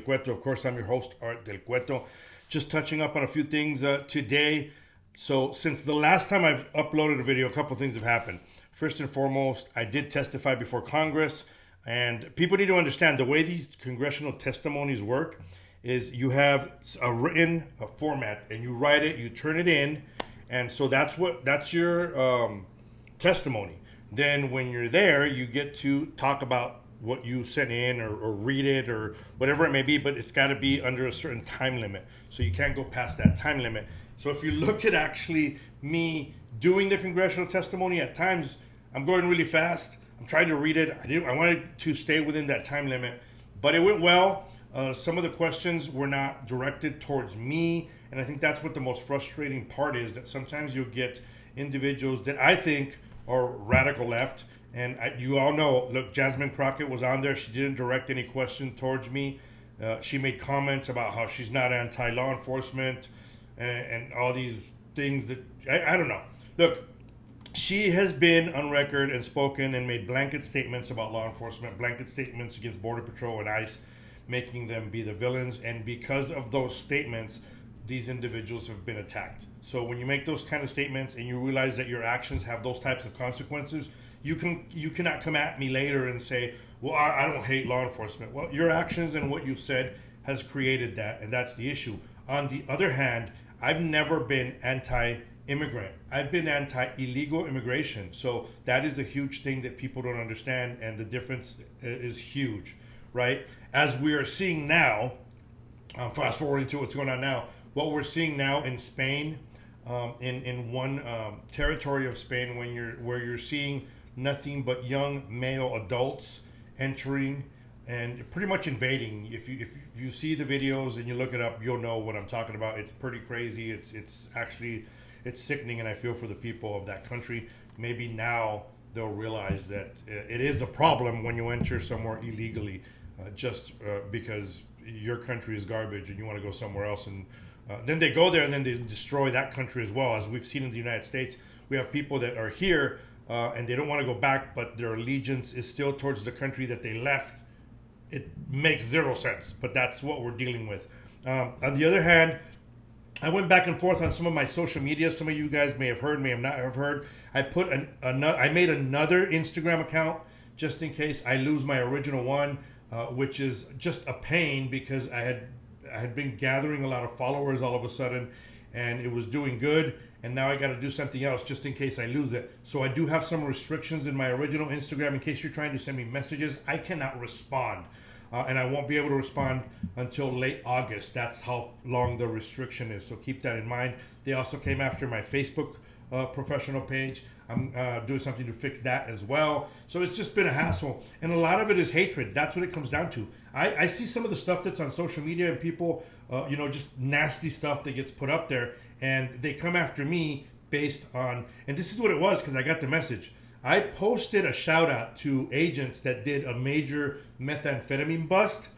Cueto. Of course, I'm your host, Art del Cueto. Just touching up on a few things today. So, since the last time I've uploaded a video, a couple things have happened. First and foremost, I did testify before Congress, and people need to understand the way these congressional testimonies work is you have a written format, and you write it, you turn it in, and so that's your testimony. Then when you're there, you get to talk about what you sent in or read it or whatever it may be, but it's got to be under a certain time limit. So you can't go past that time limit. So if you look at actually me doing the congressional testimony, at times I'm going really fast. I'm trying to read it. I wanted to stay within that time limit, but it went well. Some of the questions were not directed towards me, and I think that's what the most frustrating part is, that sometimes you'll get individuals that I think are radical left. And you all know, look, Jasmine Crockett was on there. She didn't direct any question towards me. She made comments about how she's not anti-law enforcement and all these things that, I don't know. Look, she has been on record and spoken and made blanket statements about law enforcement, blanket statements against Border Patrol and ICE, making them be the villains. And because of those statements, these individuals have been attacked. So when you make those kind of statements and you realize that your actions have those types of consequences, you cannot come at me later and say, well, I don't hate law enforcement. Well, your actions and what you've said has created that, and that's the issue. On the other hand, I've never been anti-immigrant. I've been anti-illegal immigration. So that is a huge thing that people don't understand, and the difference is huge, right? As we are seeing now, fast forwarding to what's going on now, what we're seeing now in Spain, in one territory of Spain, where you're seeing nothing but young male adults entering and pretty much invading. If you see the videos and you look it up, you'll know what I'm talking about. It's pretty crazy. It's actually sickening, and I feel for the people of that country. Maybe now they'll realize that it is a problem when you enter somewhere illegally, because your country is garbage and you want to go somewhere else, and then they go there and then they destroy that country as well. As we've seen in the United States, we have people that are here and they don't want to go back, but their allegiance is still towards the country that they left. It makes zero sense, but that's what we're dealing with. On the other hand, I went back and forth on some of my social media. Some of you guys may have heard, may have not have heard. I made another Instagram account just in case I lose my original one, which is just a pain because I had been gathering a lot of followers all of a sudden, and it was doing good, and now I got to do something else just in case I lose it. So I do have some restrictions in my original Instagram. In case you're trying to send me messages, I cannot respond, and I won't be able to respond until late August. That's how long the restriction is, so keep that in mind. They also came after my Facebook professional page. I'm doing something to fix that as well. So it's just been a hassle, and a lot of it is hatred. That's what it comes down to. I see some of the stuff that's on social media, and people, just nasty stuff that gets put up there, and they come after me based on, and this is what it was, because I got the message. I posted a shout out to agents that did a major methamphetamine bust.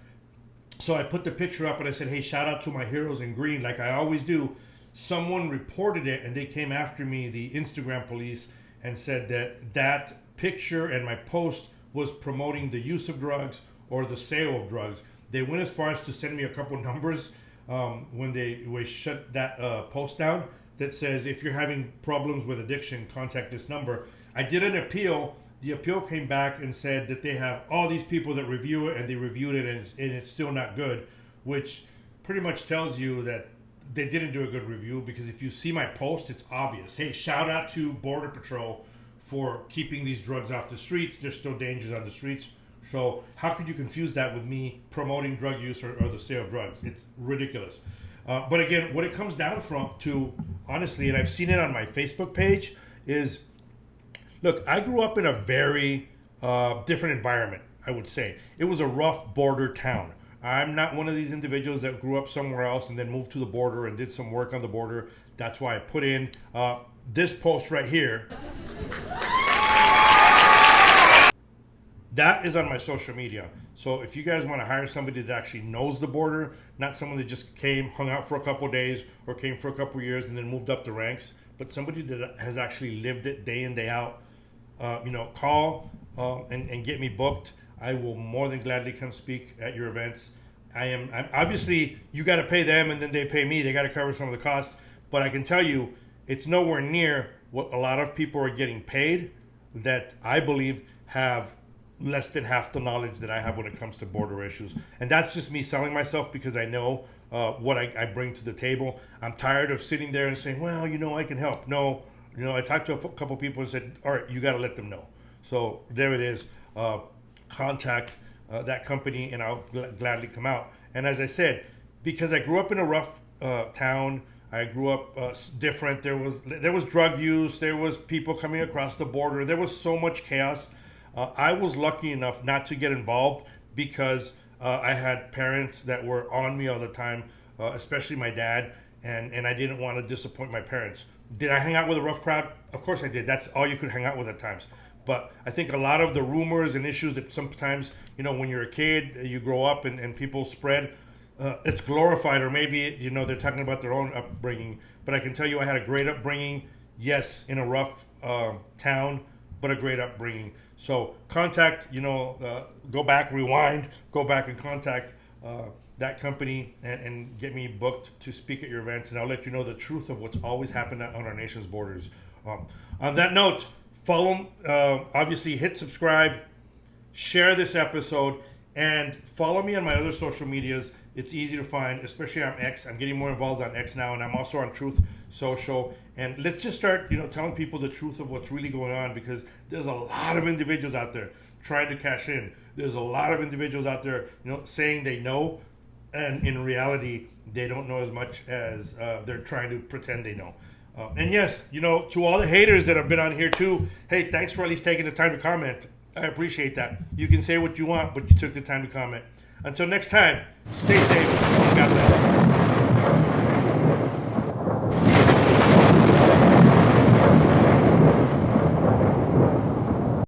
So I put the picture up and I said, hey, shout out to my heroes in green, like I always do. Someone reported it, and they came after me, the Instagram police, and said that picture and my post was promoting the use of drugs or the sale of drugs. They went as far as to send me a couple numbers when they shut that post down that says, if you're having problems with addiction, contact this number. I did an appeal. The appeal came back and said that they have all these people that review it, and they reviewed it, and it's still not good, which pretty much tells you that they didn't do a good review, because if you see my post, it's obvious. Hey, shout out to Border Patrol for keeping these drugs off the streets. There's still dangers on the streets. So how could you confuse that with me promoting drug use or the sale of drugs? It's ridiculous. But again, what it comes down to, honestly, and I've seen it on my Facebook page, is, look, I grew up in a very different environment, I would say. It was a rough border town. I'm not one of these individuals that grew up somewhere else and then moved to the border and did some work on the border. That's why I put in this post right here. That is on my social media. So if you guys want to hire somebody that actually knows the border, not someone that just came, hung out for a couple of days, or came for a couple of years and then moved up the ranks, but somebody that has actually lived it day in, day out, call and get me booked. I will more than gladly come speak at your events. I'm obviously, you got to pay them and then they pay me. They got to cover some of the costs. But I can tell you, it's nowhere near what a lot of people are getting paid that I believe have less than half the knowledge that I have when it comes to border issues. And that's just me selling myself because I know what I bring to the table. I'm tired of sitting there and saying, well, I can help. No, I talked to a couple people and said, all right, you got to let them know. So there it is. Contact that company and I'll gladly come out. And as I said, because I grew up in a rough town, I grew up different. There was drug use. There was people coming across the border. There was so much chaos. I was lucky enough not to get involved because I had parents that were on me all the time, especially my dad, and I didn't want to disappoint my parents. Did I hang out with a rough crowd? Of course I did. That's all you could hang out with at times. But I think a lot of the rumors and issues that sometimes, when you're a kid, you grow up and people spread, it's glorified, or maybe, they're talking about their own upbringing. But I can tell you I had a great upbringing, yes, in a rough town, but a great upbringing. So contact, go back, rewind, go back and contact that company and get me booked to speak at your events. And I'll let you know the truth of what's always happened on our nation's borders. On that note, follow, obviously hit subscribe, share this episode, and follow me on my other social medias. It's easy to find, especially on X. I'm getting more involved on X now, and I'm also on Truth Social. And let's just start, telling people the truth of what's really going on, because there's a lot of individuals out there trying to cash in. There's a lot of individuals out there, saying they know, and in reality, they don't know as much as they're trying to pretend they know. And yes, to all the haters that have been on here too, hey, thanks for at least taking the time to comment. I appreciate that. You can say what you want, but you took the time to comment. Until next time, stay safe. God bless.